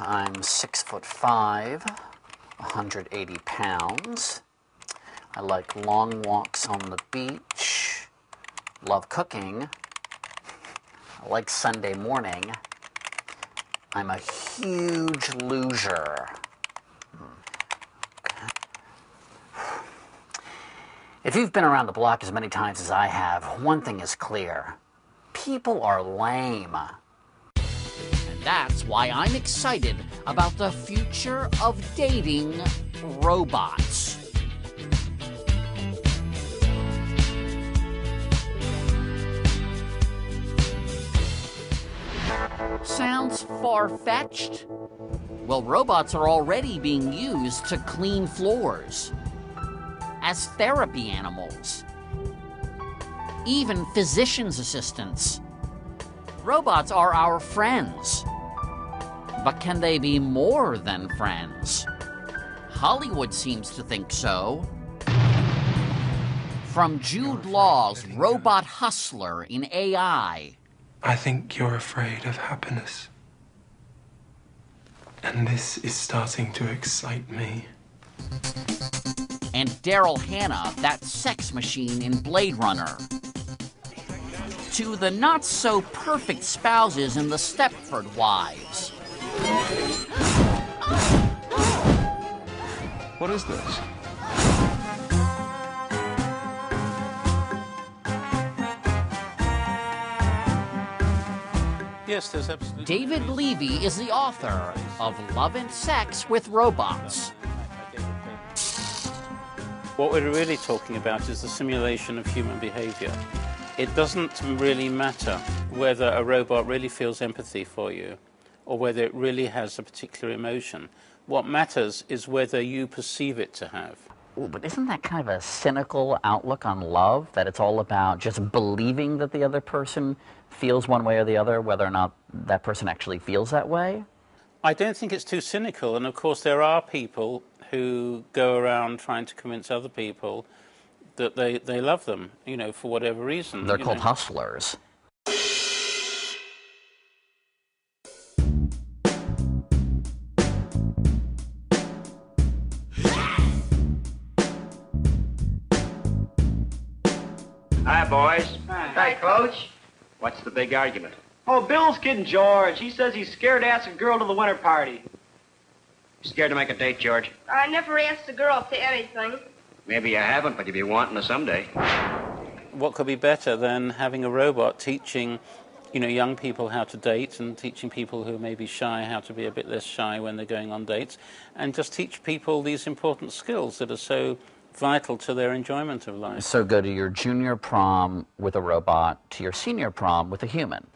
I'm 6'5", 180 pounds. I like long walks on the beach. Love cooking. I like Sunday morning. I'm a huge loser. Okay. If you've been around the block as many times as I have, one thing is clear. People are lame. And that's why I'm excited about the future of dating robots. Sounds far-fetched? Well, robots are already being used to clean floors, as therapy animals, even physician's assistants. Robots are our friends. But can they be more than friends? Hollywood seems to think so. From Jude Law's Robot Hustler in AI. I think you're afraid of happiness. And this is starting to excite me. And Daryl Hannah, that sex machine in Blade Runner. To the not-so-perfect spouses in the Stepford Wives. What is this? Yes, there's absolutely... David Levy is the author of Love and Sex with Robots. What we're really talking about is the simulation of human behavior. It doesn't really matter whether a robot really feels empathy for you or whether it really has a particular emotion. What matters is whether you perceive it to have. Ooh, but isn't that kind of a cynical outlook on love, that it's all about just believing that the other person feels one way or the other, whether or not that person actually feels that way? I don't think it's too cynical, and of course there are people who go around trying to convince other people that they love them, you know, for whatever reason. They're called hustlers. Hi, boys. Hi, Coach. What's the big argument? Oh, Bill's kidding George. He says he's scared to ask a girl to the winter party. You scared to make a date, George? I never asked a girl to anything. Maybe you haven't, but you'll be wanting to someday. What could be better than having a robot teaching, you know, young people how to date and teaching people who may be shy how to be a bit less shy when they're going on dates, and just teach people these important skills that are so vital to their enjoyment of life. So go to your junior prom with a robot to your senior prom with a human.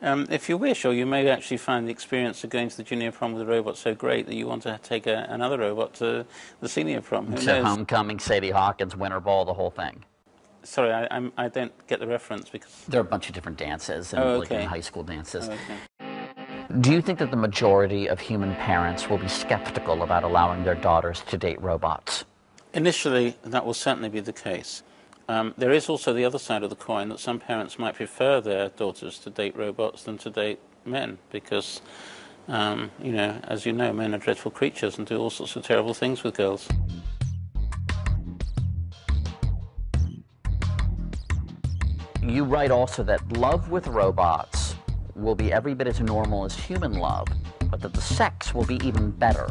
If you wish, or you may actually find the experience of going to the junior prom with a robot so great that you want to take another robot to the senior prom. Who To knows? homecoming, Sadie Hawkins, winter ball, the whole thing. Sorry, I don't get the reference because... There are a bunch of different dances, and like in high school dances. Oh, okay. Do you think that the majority of human parents will be skeptical about allowing their daughters to date robots? Initially, that will certainly be the case. There is also the other side of the coin, that some parents might prefer their daughters to date robots than to date men, because, you know, as you know, men are dreadful creatures and do all sorts of terrible things with girls. You write also that love with robots will be every bit as normal as human love, but that the sex will be even better.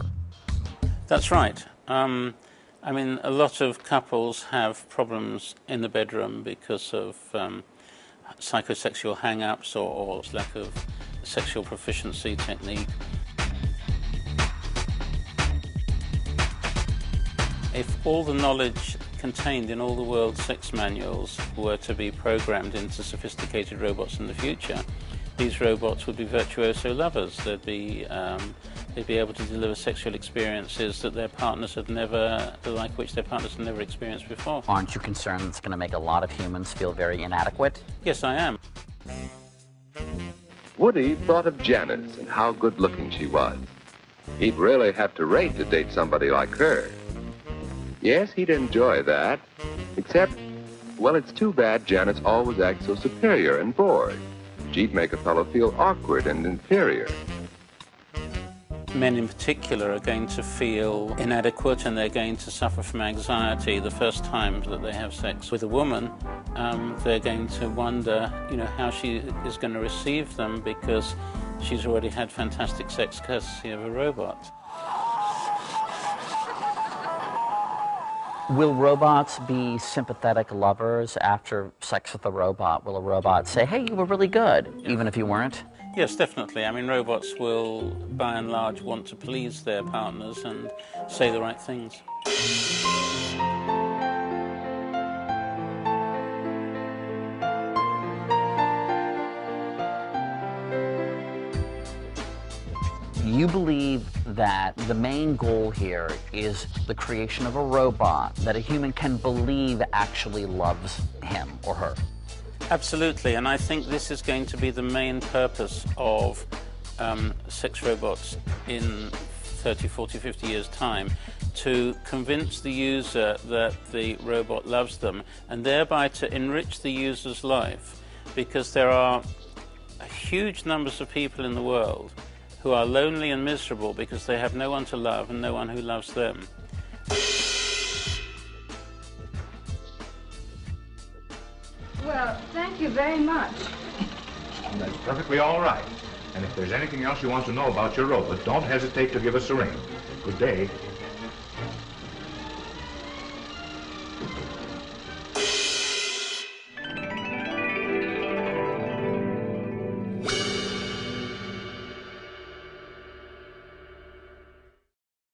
That's right. I mean, a lot of couples have problems in the bedroom because of psychosexual hang-ups or lack of sexual proficiency technique. If all the knowledge contained in all the world's sex manuals were to be programmed into sophisticated robots in the future, these robots would be virtuoso lovers. They'd be able to deliver sexual experiences that their partners had never, the like which their partners had never experienced before. Aren't you concerned it's going to make a lot of humans feel very inadequate? Yes, I am. Woody thought of Janice and how good-looking she was. He'd really have to rate to date somebody like her. Yes, he'd enjoy that, except, well, it's too bad Janice always acts so superior and bored. She'd make a fellow feel awkward and inferior. Men in particular are going to feel inadequate, and they're going to suffer from anxiety the first time that they have sex with a woman. They're going to wonder, how she is going to receive them, because she's already had fantastic sex courtesy of a robot. Will robots be sympathetic lovers after sex with a robot? Will a robot say, hey, you were really good, even if you weren't? Yes, definitely. I mean, robots will, by and large, want to please their partners and say the right things. You believe that the main goal here is the creation of a robot that a human can believe actually loves him or her. Absolutely, and I think this is going to be the main purpose of sex robots in 30, 40, 50 years' time, to convince the user that the robot loves them, and thereby to enrich the user's life, because there are huge numbers of people in the world who are lonely and miserable because they have no one to love and no one who loves them. Well, thank you very much. That's perfectly all right. And if there's anything else you want to know about your robot, don't hesitate to give us a ring. Good day.